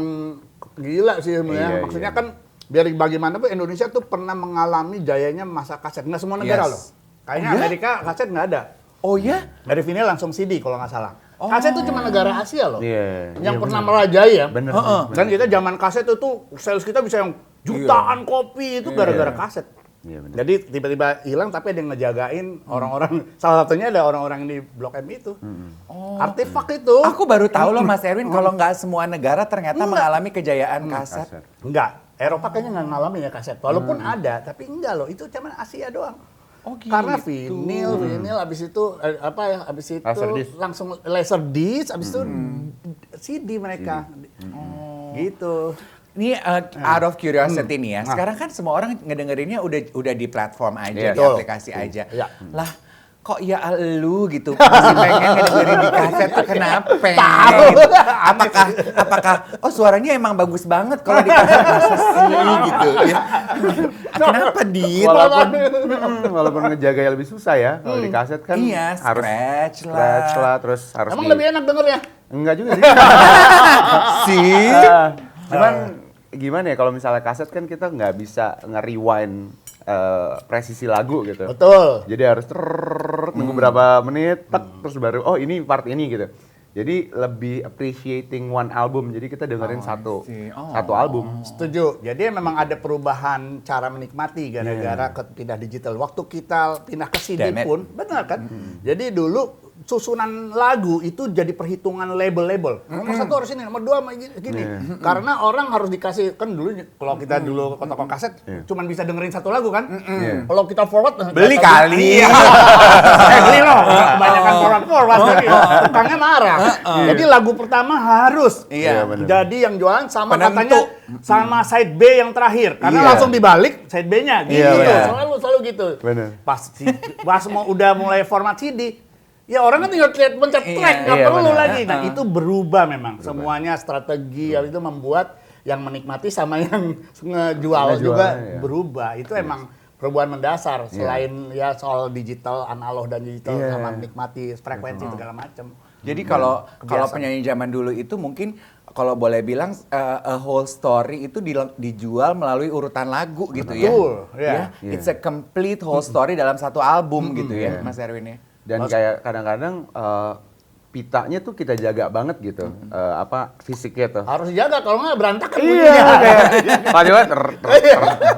gila sih sebenarnya. Iya, Maksudnya iya. kan biar bagaimanapun Indonesia tuh pernah mengalami jayanya masa kaset. Nggak semua negara Yes. loh. Kayaknya Oh, iya? Amerika kaset nggak ada. Oh ya? Dari vinyl langsung CD kalau nggak salah. Kaset itu cuma negara Asia loh. Iya. Yang pernah merajai ya. Bener. Dan kita zaman kaset itu sales kita bisa yang jutaan kopi itu gara-gara kaset. Iya, bener. Jadi tiba-tiba hilang tapi ada yang ngejagain orang-orang. Salah satunya ada orang-orang di Blok M itu. Artefak itu. Aku baru tahu loh Mas Erwin kalau nggak semua negara ternyata mengalami kejayaan kaset. Kaset. Enggak. Eropa kayaknya nggak ngalamin ya kaset. Walaupun ada, tapi enggak loh. Itu cuma Asia doang. Oh gitu. Karena vinyl abis itu abis itu Laserdisc. langsung laserdisc, abis itu CD mereka. Gitu. Ini out of curiosity nih ya. Sekarang kan semua orang ngedengerinnya udah di platform aja, Iya. di Betul. aplikasi aja. Iya. Lah, kok ya lu gitu masih pengen ngedengerin di kaset tuh kenapa? Tahu. Gitu. Apakah suaranya emang bagus banget kalau di kaset masa sih gitu ya. Kenapa Dit? Walaupun ngejaganya lebih susah ya. Kalau di kaset kan Iya, harus scratch scratch lah. lah, terus harus Emang lebih enak dengernya? Enggak juga sih. Sih. Cuman gimana ya kalau misalnya kaset kan kita nggak bisa nge-rewind presisi lagu gitu. Betul. Jadi harus nunggu berapa menit, terus baru ini part ini gitu. Jadi lebih appreciating one album. Jadi kita dengerin satu see. album. Setuju. Jadi memang ada perubahan cara menikmati gara-gara pindah digital. Waktu kita pindah ke CD Damn it. pun, benar kan? Jadi dulu susunan lagu itu jadi perhitungan label-label. Nomor 1 harus ini, nomor 2 sama gini. Karena orang harus dikasih, kan dulu kalau kita dulu toko kaset cuman bisa dengerin satu lagu kan. Kalau kita forward Beli kali. beli loh. Kebanyakan forward lagi. Tukangnya marah. Jadi lagu pertama harus. Iya, bener. Jadi yang jualan sama Penentu. katanya sama side B yang terakhir. Karena Iya. langsung dibalik side B-nya gitu. Iya, bener. Selalu gitu. Bener. Pas udah mulai format CD, ya orang kan tinggal pencet track, nggak Iya, perlu bener. lagi. Nah itu berubah memang. Semuanya strategi yang itu membuat yang menikmati sama yang ngejual juga iya. berubah. Itu emang perubahan mendasar. Selain ya soal digital, analog dan digital Iya. sama menikmati frekuensi segala macam. Jadi kalau Kebiasaan. penyanyi zaman dulu itu mungkin kalau boleh bilang a whole story itu dijual melalui urutan lagu gitu ya. Betul, ya. Ya, it's a complete whole story dalam satu album gitu ya, Iya. Mas Erwin ya. Dan kayak kadang-kadang pitanya tuh kita jaga banget gitu. Fisiknya tuh. Harus dijaga kalau nggak berantakan Iya, bunyinya. kayak tiba-tiba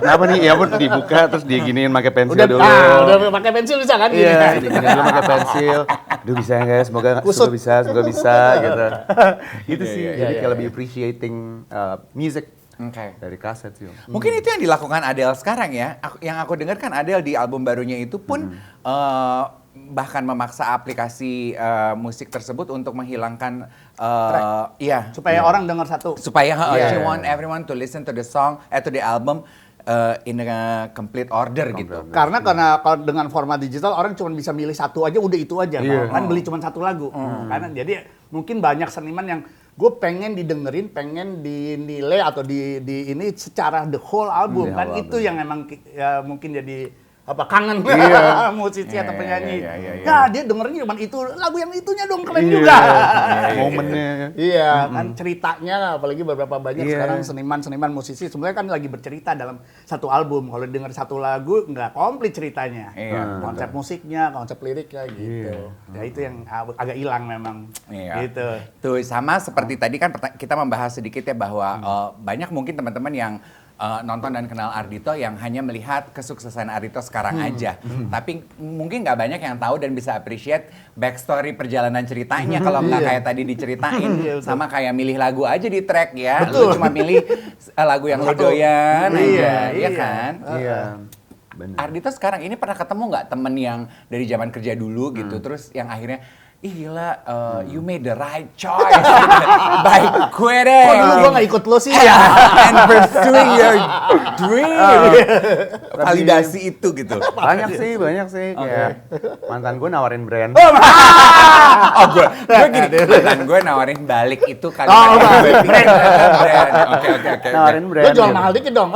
kenapa nih? Ya ampun dibuka terus diginiin pakai pensil Udah, dulu. udah pakai pensil bisa kan? Iya, Gini. diginiin dulu pakai pensil. Aduh bisa ya guys, semoga Kusut. semoga bisa gitu. Gitu sih. iya, Jadi iya, kayak iya. lebih appreciating music Oke. dari kaset sih. Mungkin itu yang dilakukan Adele sekarang ya. Yang aku dengar kan Adele di album barunya itu pun bahkan memaksa aplikasi musik tersebut untuk menghilangkan iya, Supaya orang dengar satu. supaya Iya. she want everyone to listen to the song to the album in a complete order gitu. Karena kalau dengan format digital orang cuma bisa milih satu aja udah itu aja. Iya. Kan beli cuma satu lagu. Karena jadi mungkin banyak seniman yang gue pengen didengerin, pengen dinilai atau di ini secara the whole album. The Kan whole itu album. yang emang ya, mungkin jadi kangen Iya. musisi atau penyanyi. iya. Nah, dia dengernya cuma itu lagu yang itunya dong keren Iya. juga. Momennya. Iya, kan ceritanya apalagi beberapa banyak Iya. sekarang seniman musisi sebenarnya kan lagi bercerita dalam satu album. Kalau denger satu lagu nggak komplit ceritanya. Iya, Konsep musiknya, konsep liriknya gitu. Ya itu yang agak hilang memang. Iya. Gitu. Tuh sama seperti tadi kan kita membahas sedikit ya bahwa banyak mungkin teman-teman yang nonton dan kenal Ardhito yang hanya melihat kesuksesan Ardhito sekarang aja. Tapi mungkin nggak banyak yang tahu dan bisa appreciate backstory perjalanan ceritanya kalau nggak kayak tadi diceritain. Sama kayak milih lagu aja di track ya. Lu cuma milih lagu yang lo doyan aja, iya kan? Iya. Bener. Ardhito sekarang ini pernah ketemu nggak temen yang dari zaman kerja dulu gitu, terus yang akhirnya ih gila, you made the right choice. Baik gue deh. Kok dulu gue gak ikut lo sih? And pursuing your dream. Validasi itu gitu. Banyak sih. Kayak mantan gue nawarin brand. Oh gue gini, mantan gue nawarin balik itu kalimat yang gue pikir brand. Oke. Nawarin brand. Lo jual mahal dikit dong.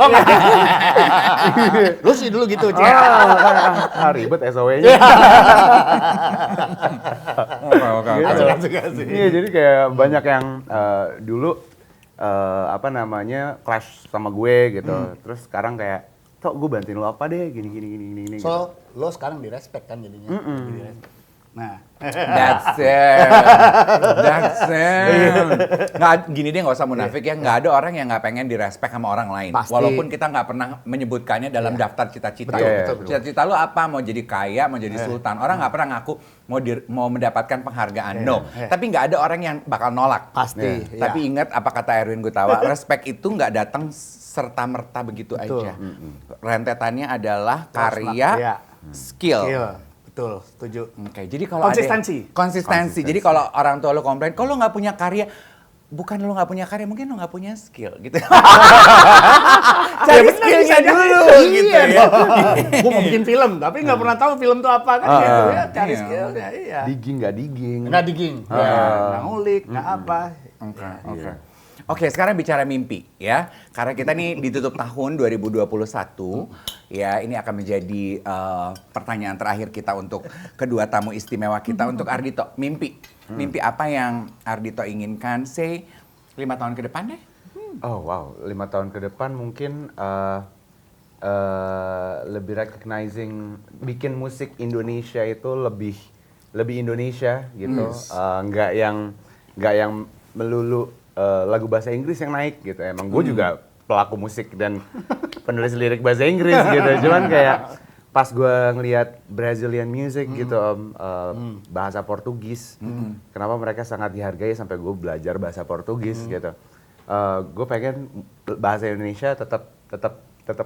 Lu sih dulu gitu, Cek. Ribet SOW-nya. Oke. Iya, jadi kayak banyak yang dulu clash sama gue gitu. Terus sekarang kayak, "Tok, gue bantuin lo apa deh, gini." So, lo sekarang direspek kan jadinya. Nah, That's it. Nggak, gini deh, nggak usah munafik ya. Nggak ada orang yang nggak pengen direspek sama orang lain. Pasti. Walaupun kita nggak pernah menyebutkannya dalam daftar cita-cita. Betul. Cita-cita lu apa? Mau jadi kaya, mau jadi sultan. Orang nggak pernah ngaku mau mendapatkan penghargaan. No. Tapi nggak ada orang yang bakal nolak. pasti. Tapi ingat apa kata Erwin Gutawa, respect itu nggak datang serta-merta begitu Betul. aja. Rentetannya adalah Iya. karya, skill. Betul, setuju. Oke, jadi kalau konsistensi. Jadi kalau orang tua lo komplain, kalau lo nggak punya karya, bukan lo nggak punya karya, mungkin lo nggak punya skill, gitu. Cari skillnya dulu, gitu ya. Gue mau bikin film, tapi nggak pernah tahu film itu apa kan? Gitu ya, cari Iya. skillnya, iya. Digging nggak digging. Nggak digging, nggak ngulik, nggak apa. Oke, sekarang bicara mimpi ya. Karena kita nih ditutup tahun 2021, ya ini akan menjadi pertanyaan terakhir kita untuk kedua tamu istimewa kita untuk Ardhito. Mimpi apa yang Ardhito inginkan, say 5 tahun ke depan deh? Oh wow, 5 tahun ke depan mungkin lebih recognizing, bikin musik Indonesia itu lebih Indonesia gitu, nggak yang melulu lagu bahasa Inggris yang naik gitu. Emang gue juga pelaku musik dan penulis lirik bahasa Inggris gitu. Cuman kayak pas gue ngelihat Brazilian music gitu, bahasa Portugis, kenapa mereka sangat dihargai sampai gue belajar bahasa Portugis gitu. Gue pengen bahasa Indonesia tetap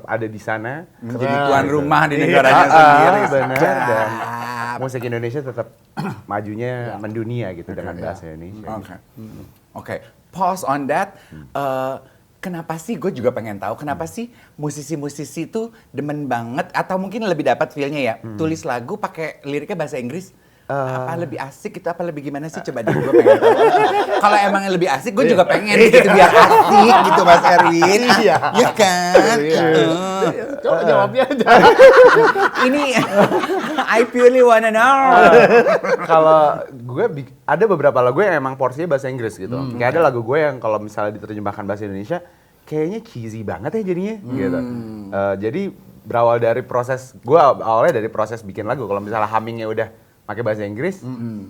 ada di sana, Menjadi tuan rumah di negaranya sendiri. benar, dan musik Indonesia tetap majunya mendunia gitu dengan bahasa Indonesia. Oke, pause on that. Kenapa sih, gue juga pengen tahu, kenapa sih musisi-musisi tuh demen banget, atau mungkin lebih dapat feel-nya ya, tulis lagu pakai liriknya bahasa Inggris? Apa lebih asik gitu, apa lebih gimana sih? Coba deh, gue pengen tahu. Kalau emang lebih asik, gue juga pengen gitu, biar asik gitu Mas Erwin. Iya. Ya kan? Coba jawabnya aja. Ini, I purely wanna know. Kalau gue ada beberapa lagu yang emang porsinya bahasa Inggris gitu. Kayak ada lagu gue yang kalau misalnya diterjemahkan bahasa Indonesia, kayaknya cheesy banget ya jadinya gitu. Jadi berawal dari proses, gue awalnya dari proses bikin lagu. Kalau misalnya hummingnya udah pakai bahasa Inggris,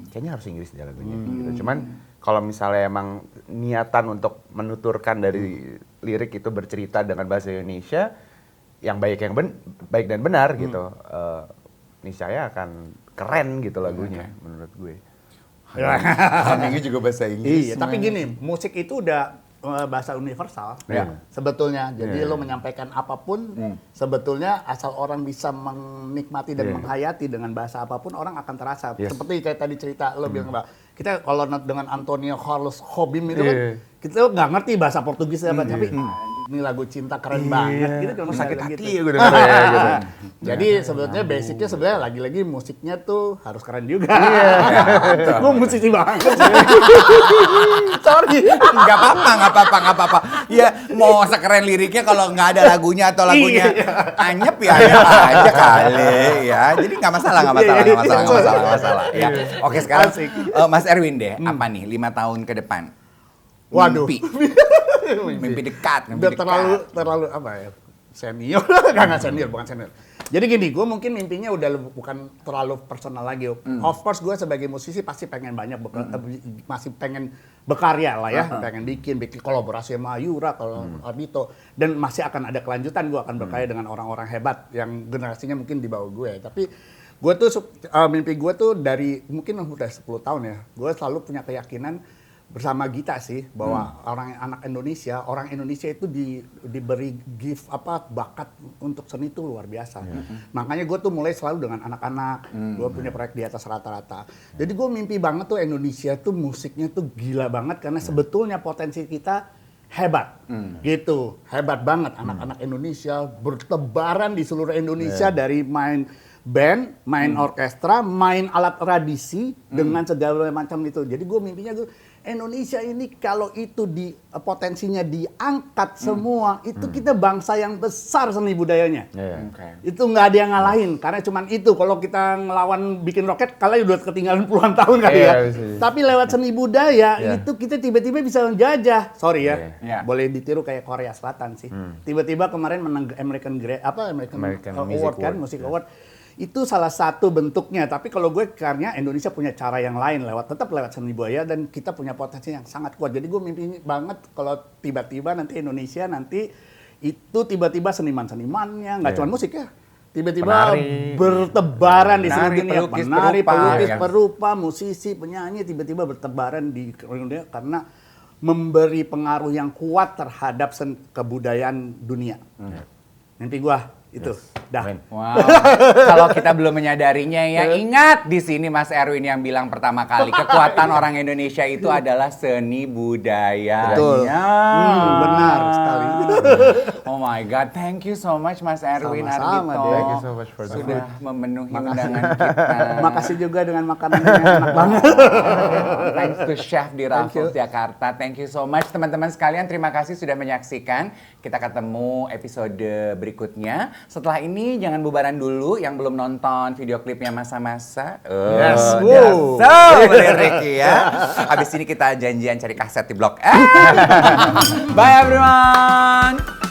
kayaknya harus Inggris dia lagunya gitu. Cuman kalau misalnya emang niatan untuk menuturkan dari lirik itu bercerita dengan bahasa Indonesia yang baik dan benar gitu, niscaya akan keren gitu lagunya menurut gue. Hummingnya juga bahasa Inggris. Iya, tapi gini, musik itu udah bahasa universal Iya. sebetulnya. Jadi Iya. lo menyampaikan apapun sebetulnya asal orang bisa menikmati dan menghayati dengan bahasa apapun, orang akan terasa. Yes. Seperti kayak tadi cerita lo bilang, Mbak, kita kalau dengan Antonio Carlos Jobim itu kan Iya. kita nggak ngerti bahasa Portugis apa, tapi ini lagu cinta keren banget gitu kan, Sakit gitu. hati ya gue dengernya gitu. Jadi sebetulnya basicnya sebenarnya lagi-lagi musiknya tuh harus keren juga. Gue musisi banget. Sorry. Nggak apa-apa. Ya mau sekeren liriknya kalau nggak ada lagunya atau lagunya anyep ya anyep aja kali ya. Jadi nggak masalah. Ya. Oke, sekarang Mas Erwin deh, apa nih 5 tahun ke depan? Waduh. Mimpi dekat. Udah terlalu apa ya? senior, nggak senior, bukan senior. Jadi gini, gue mungkin mimpinya udah bukan terlalu personal lagi. Of course gue sebagai musisi pasti pengen banyak, masih pengen berkarya lah ya, pengen bikin kolaborasi sama Yura, kalau Ardhito, dan masih akan ada kelanjutan. Gue akan berkarya dengan orang-orang hebat yang generasinya mungkin di bawah gue. Tapi gue tuh mimpi gue tuh dari mungkin udah 10 tahun ya, gue selalu punya keyakinan bersama Gita sih bahwa orang Indonesia itu diberi gift bakat untuk seni itu luar biasa. Makanya gue tuh mulai selalu dengan anak-anak. Gue punya proyek di atas rata-rata. Jadi gue mimpi banget tuh Indonesia tuh musiknya tuh gila banget karena sebetulnya potensi kita hebat. Gitu. Hebat banget anak-anak Indonesia bertebaran di seluruh Indonesia dari main band, main orkestra, main alat tradisi dengan segala macam itu. Jadi gue mimpinya Indonesia ini kalau itu potensinya diangkat semua, itu kita bangsa yang besar seni budayanya. Itu nggak ada yang ngalahin, karena cuman itu kalau kita ngelawan bikin roket, kalian udah ketinggalan puluhan tahun kali ya. Tapi lewat seni budaya itu kita tiba-tiba bisa menjajah. Sorry ya, boleh ditiru kayak Korea Selatan sih. Tiba-tiba kemarin menang American Award kan, Music Award. Itu salah satu bentuknya, tapi kalau gue karena Indonesia punya cara yang lain tetap lewat seni budaya dan kita punya potensi yang sangat kuat. Jadi gue mimpi banget kalau tiba-tiba nanti Indonesia itu tiba-tiba seniman-senimannya nggak cuma musik ya, tiba-tiba bertebaran di seluruh dunia, penari, pelukis, perupa, musisi, penyanyi tiba-tiba bertebaran di dunia karena memberi pengaruh yang kuat terhadap kebudayaan dunia. Mimpi gue itu. Dah. Wow. Kalau kita belum menyadarinya ya, ingat di sini Mas Erwin yang bilang pertama kali kekuatan orang Indonesia itu adalah seni budaya. Betul. Benar sekali. Oh my God, thank you so much Mas Erwin Sama-sama, Ardhito. Thank you so much for sudah memenuhi undangan kita. Makasih juga dengan makanan yang enak banget. Thanks to Chef di Raffles Jakarta. Thank you so much teman-teman sekalian. Terima kasih sudah menyaksikan. Kita ketemu episode berikutnya. Setelah ini jangan bubaran dulu yang belum nonton video klipnya masa-masa. Yes. Melirik ya. Habis ini kita janjian cari kaset di Blok M. Bye everyone.